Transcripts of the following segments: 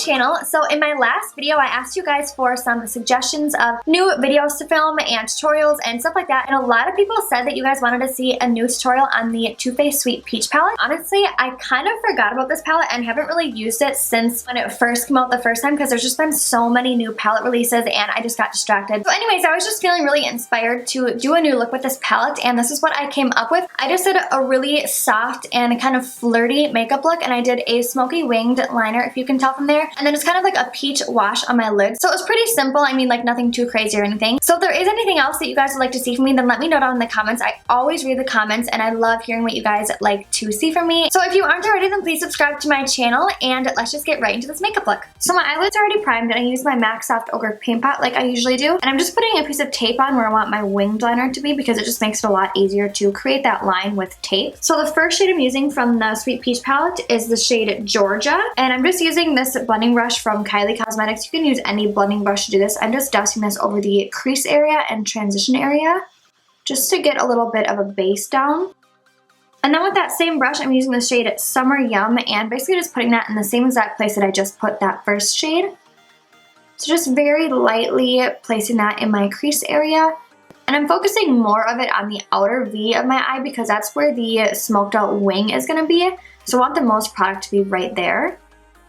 channel. So in my last video, I asked you guys for some suggestions of new videos to film and tutorials and stuff like that. And a lot of people said that you guys wanted to see a new tutorial on the Too Faced Sweet Peach palette. Honestly, I kind of forgot about this palette and haven't really used it since when it first came out the first time because there's just been so many new palette releases and I just got distracted. So anyways, I was just feeling really inspired to do a new look with this palette and this is what I came up with. I just did a really soft and kind of flirty makeup look and I did a smoky winged liner, if you can tell from there, and then it's kind of like a peach wash on my lid. So it was pretty simple. I mean, like nothing too crazy or anything. So if there is anything else that you guys would like to see from me, then let me know down in the comments. I always read the comments and I love hearing what you guys like to see from me. So if you aren't already, then please subscribe to my channel and let's just get right into this makeup look. So my eyelids are already primed and I use my MAC Soft Ochre paint pot like I usually do, and I'm just putting a piece of tape on where I want my winged liner to be because it just makes it a lot easier to create that line with tape. So the first shade I'm using from the Sweet Peach palette is the shade Georgia, and I'm just using this blending brush from Kylie Cosmetics. You can use any blending brush to do this. I'm just dusting this over the crease area and transition area just to get a little bit of a base down. And then with that same brush, I'm using the shade Summer Yum and basically just putting that in the same exact place that I just put that first shade. So just very lightly placing that in my crease area. And I'm focusing more of it on the outer V of my eye because that's where the smoked out wing is going to be. So I want the most product to be right there.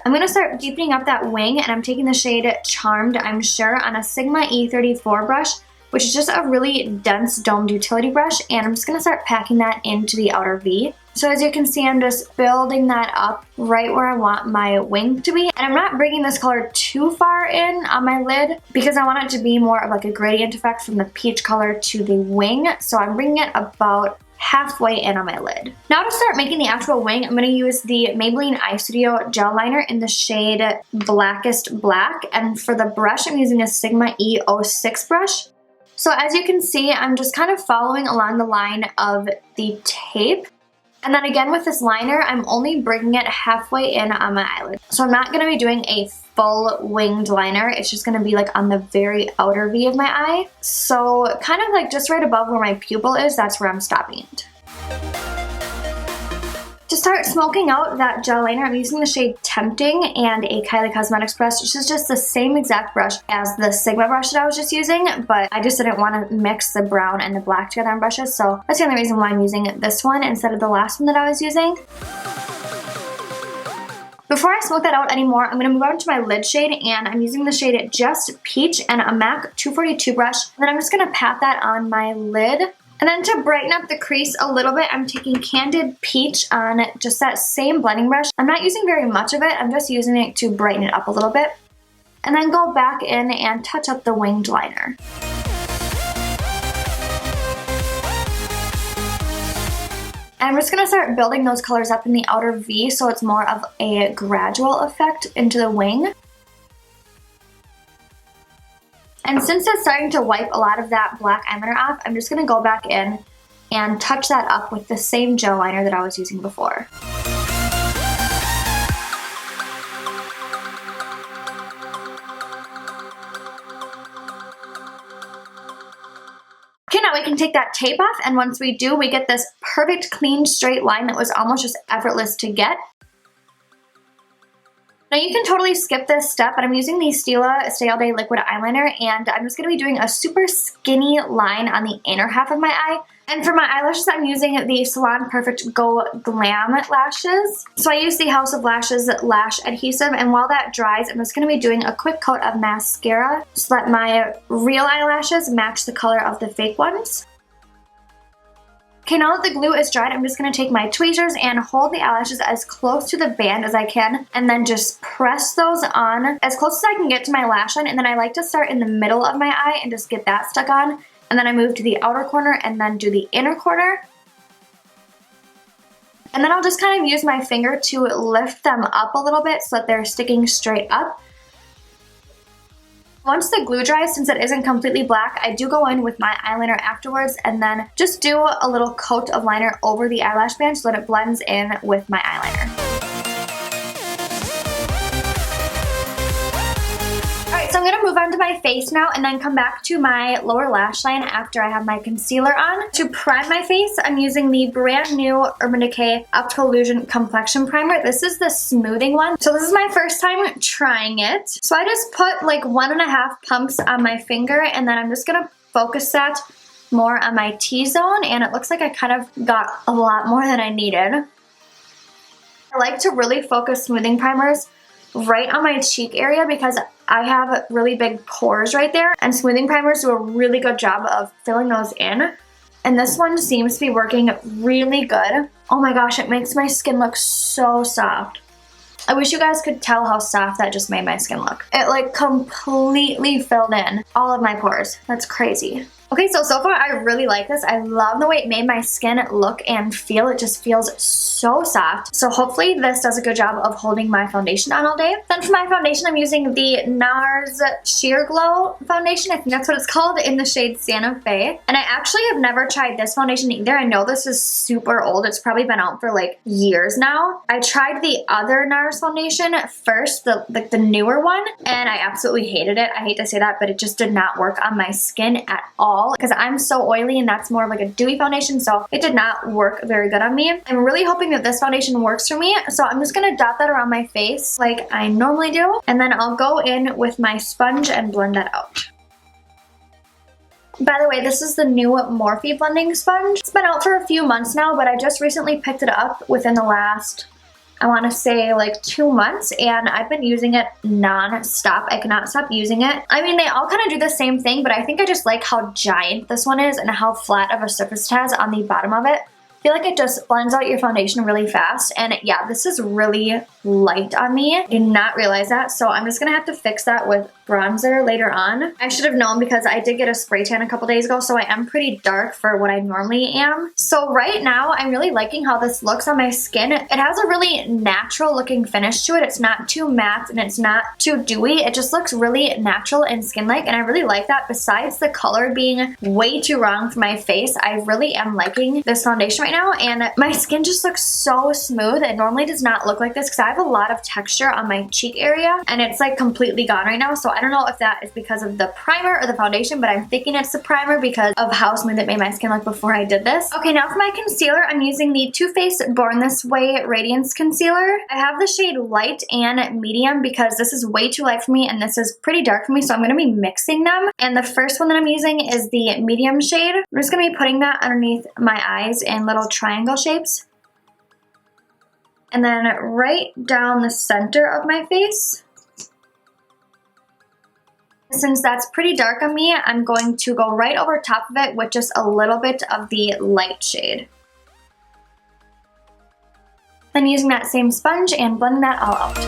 I'm going to start deepening up that wing and I'm taking the shade Charmed, I'm Sure, on a Sigma E34 brush, which is just a really dense domed utility brush, and I'm just going to start packing that into the outer V. So as you can see, I'm just building that up right where I want my wing to be. And I'm not bringing this color too far in on my lid because I want it to be more of like a gradient effect from the peach color to the wing. So I'm bringing it about halfway in on my lid. Now to start making the actual wing, I'm going to use the Maybelline Eyestudio Gel Liner in the shade Blackest Black. And for the brush, I'm using a Sigma E06 brush. So as you can see, I'm just kind of following along the line of the tape. And then again with this liner, I'm only bringing it halfway in on my eyelid. So I'm not going to be doing a full winged liner. It's just going to be like on the very outer V of my eye. So kind of like just right above where my pupil is, that's where I'm stopping it. To start smoking out that gel liner, I'm using the shade Tempting and a Kylie Cosmetics brush, which is just the same exact brush as the Sigma brush that I was just using, but I just didn't want to mix the brown and the black together on brushes, so that's the only reason why I'm using this one instead of the last one that I was using. Before I smoke that out anymore, I'm going to move on to my lid shade, and I'm using the shade Just Peach and a MAC 242 brush, and then I'm just going to pat that on my lid. And then to brighten up the crease a little bit, I'm taking Candid Peach on just that same blending brush. I'm not using very much of it, I'm just using it to brighten it up a little bit. And then go back in and touch up the winged liner. And I'm just going to start building those colors up in the outer V so it's more of a gradual effect into the wing. And since it's starting to wipe a lot of that black eyeliner off, I'm just going to go back in and touch that up with the same gel liner that I was using before. Okay, now we can take that tape off, and once we do, we get this perfect clean straight line that was almost just effortless to get. Now you can totally skip this step, but I'm using the Stila Stay All Day Liquid Eyeliner, and I'm just going to be doing a super skinny line on the inner half of my eye. And for my eyelashes, I'm using the Salon Pro Go Glam lashes. So I use the House of Lashes lash adhesive, and while that dries, I'm just going to be doing a quick coat of mascara so that my real eyelashes match the color of the fake ones. Okay, now that the glue is dried, I'm just going to take my tweezers and hold the eyelashes as close to the band as I can, and then just press those on as close as I can get to my lash line. And then I like to start in the middle of my eye and just get that stuck on. And then I move to the outer corner and then do the inner corner. And then I'll just kind of use my finger to lift them up a little bit so that they're sticking straight up. Once the glue dries, since it isn't completely black, I do go in with my eyeliner afterwards and then just do a little coat of liner over the eyelash band so that it blends in with my eyeliner. Alright, so I'm going to move on to my face now and then come back to my lower lash line after I have my concealer on. To prime my face, I'm using the brand new Urban Decay Optical Illusion Complexion Primer. This is the smoothing one. So this is my first time trying it. So I just put like 1.5 pumps on my finger, and then I'm just gonna focus that more on my T-zone, and it looks like I kind of got a lot more than I needed. I like to really focus smoothing primers right on my cheek area because I have really big pores right there, and smoothing primers do a really good job of filling those in. And this one seems to be working really good. Oh my gosh, it makes my skin look so soft. I wish you guys could tell how soft that just made my skin look. It like completely filled in all of my pores. That's crazy. Okay, so far I really like this. I love the way it made my skin look and feel. It just feels so soft. So hopefully this does a good job of holding my foundation on all day. Then for my foundation, I'm using the NARS Sheer Glow foundation. I think that's what it's called, in the shade Santa Fe. And I actually have never tried this foundation either. I know this is super old. It's probably been out for like years now. I tried the other NARS foundation first, the newer one, and I absolutely hated it. I hate to say that, but it just did not work on my skin at all, because I'm so oily and that's more of like a dewy foundation, so it did not work very good on me. I'm really hoping that this foundation works for me, so I'm just gonna dot that around my face like I normally do, and then I'll go in with my sponge and blend that out. By the way, this is the new Morphe blending sponge. It's been out for a few months now, but I just recently picked it up within the last, I want to say like 2 months, and I've been using it non-stop. I cannot stop using it. I mean, they all kind of do the same thing, but I think I just like how giant this one is and how flat of a surface it has on the bottom of it. I feel like it just blends out your foundation really fast, and yeah, this is really light on me. I did not realize that, so I'm just gonna have to fix that with bronzer later on. I should have known because I did get a spray tan a couple days ago, so I am pretty dark for what I normally am. So right now, I'm really liking how this looks on my skin. It has a really natural looking finish to it. It's not too matte and it's not too dewy. It just looks really natural and skin-like, and I really like that. Besides the color being way too wrong for my face, I really am liking this foundation right now, and my skin just looks so smooth. It normally does not look like this because I have a lot of texture on my cheek area, and it's like completely gone right now, so I don't know if that is because of the primer or the foundation, but I'm thinking it's the primer because of how smooth it made my skin look before I did this. Okay, now for my concealer, I'm using the Too Faced Born This Way Radiance Concealer. I have the shade Light and Medium because this is way too light for me and this is pretty dark for me, so I'm going to be mixing them. And the first one that I'm using is the medium shade. I'm just going to be putting that underneath my eyes in little triangle shapes. And then right down the center of my face. Since that's pretty dark on me, I'm going to go right over top of it with just a little bit of the light shade. Then using that same sponge and blending that all out.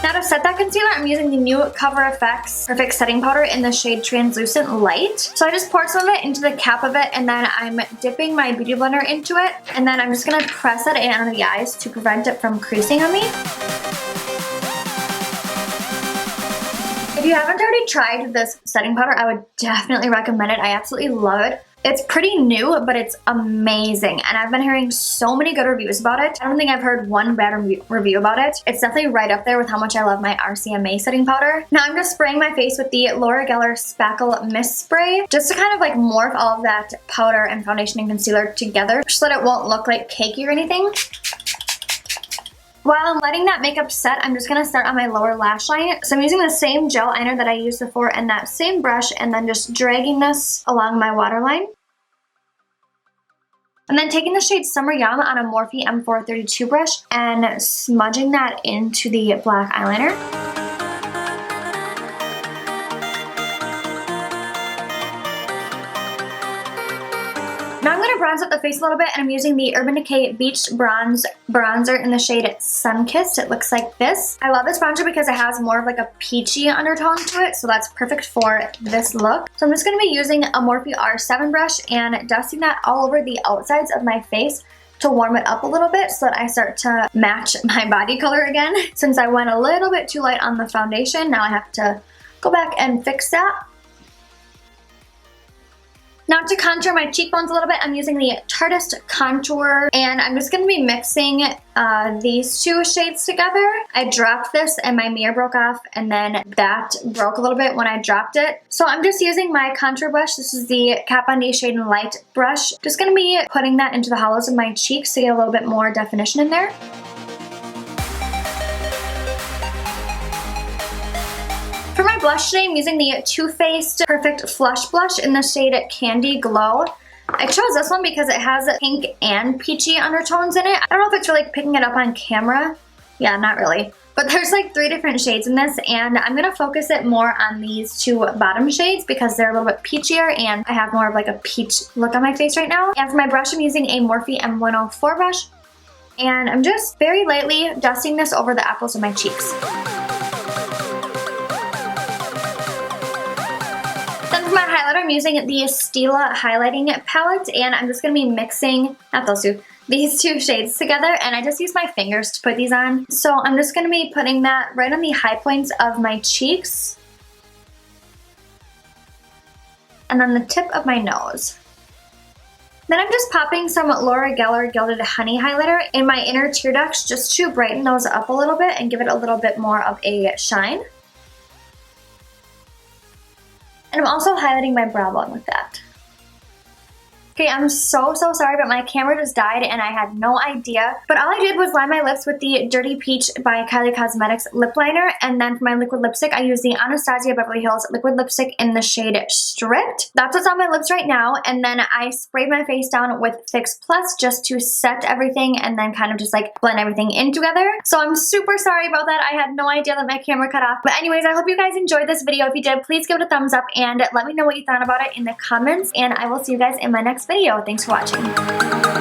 Now to set that concealer, I'm using the new Cover FX Perfect Setting Powder in the shade Translucent Light. So I just poured some of it into the cap of it, and then I'm dipping my Beauty Blender into it, and then I'm just going to press it in under the eyes to prevent it from creasing on me. If you haven't already tried this setting powder, I would definitely recommend it. I absolutely love it. It's pretty new, but it's amazing, and I've been hearing so many good reviews about it. I don't think I've heard one bad review about it. It's definitely right up there with how much I love my RCMA setting powder. Now I'm just spraying my face with the Laura Geller Spackle Mist Spray, just to kind of like morph all of that powder and foundation and concealer together, so that it won't look like cakey or anything. While I'm letting that makeup set, I'm just going to start on my lower lash line. So I'm using the same gel liner that I used before and that same brush, and then just dragging this along my waterline. And then taking the shade Summer Yum on a Morphe M432 brush and smudging that into the black eyeliner. Now I'm going to bronze up the face a little bit, and I'm using the Urban Decay Beach Bronzer in the shade Sunkissed. It looks like this. I love this bronzer because it has more of like a peachy undertone to it, so that's perfect for this look. So I'm just going to be using a Morphe R7 brush and dusting that all over the outsides of my face to warm it up a little bit so that I start to match my body color again. Since I went a little bit too light on the foundation, now I have to go back and fix that. Now to contour my cheekbones a little bit, I'm using the TARTE contour, and I'm just going to be mixing these two shades together. I dropped this and my mirror broke off, and then that broke a little bit when I dropped it. So I'm just using my contour brush. This is the Kat Von D Shade and Light brush. Just going to be putting that into the hollows of my cheeks to get a little bit more definition in there. For my blush today, I'm using the Too Faced Perfect Flush Blush in the shade Candy Glow. I chose this one because it has pink and peachy undertones in it. I don't know if it's really picking it up on camera. Yeah, not really. But there's like 3 different shades in this, and I'm going to focus it more on these 2 bottom shades because they're a little bit peachier and I have more of like a peach look on my face right now. And for my brush, I'm using a Morphe M104 brush, and I'm just very lightly dusting this over the apples of my cheeks. For my highlighter, I'm using the Stila highlighting palette, and I'm just going to be mixing, not those two, these 2 shades together, and I just use my fingers to put these on. So I'm just going to be putting that right on the high points of my cheeks, and then the tip of my nose. Then I'm just popping some Laura Geller Gilded Honey highlighter in my inner tear ducts just to brighten those up a little bit and give it a little bit more of a shine. And I'm also highlighting my brow bone with that. Okay, I'm so sorry, but my camera just died and I had no idea. But all I did was line my lips with the Dirty Peach by Kylie Cosmetics lip liner. And then for my liquid lipstick, I use the Anastasia Beverly Hills liquid lipstick in the shade Stripped. That's what's on my lips right now. And then I sprayed my face down with Fix Plus just to set everything and then kind of just like blend everything in together. So I'm super sorry about that. I had no idea that my camera cut off. But anyways, I hope you guys enjoyed this video. If you did, please give it a thumbs up and let me know what you thought about it in the comments. And I will see you guys in my next video. Thanks for watching.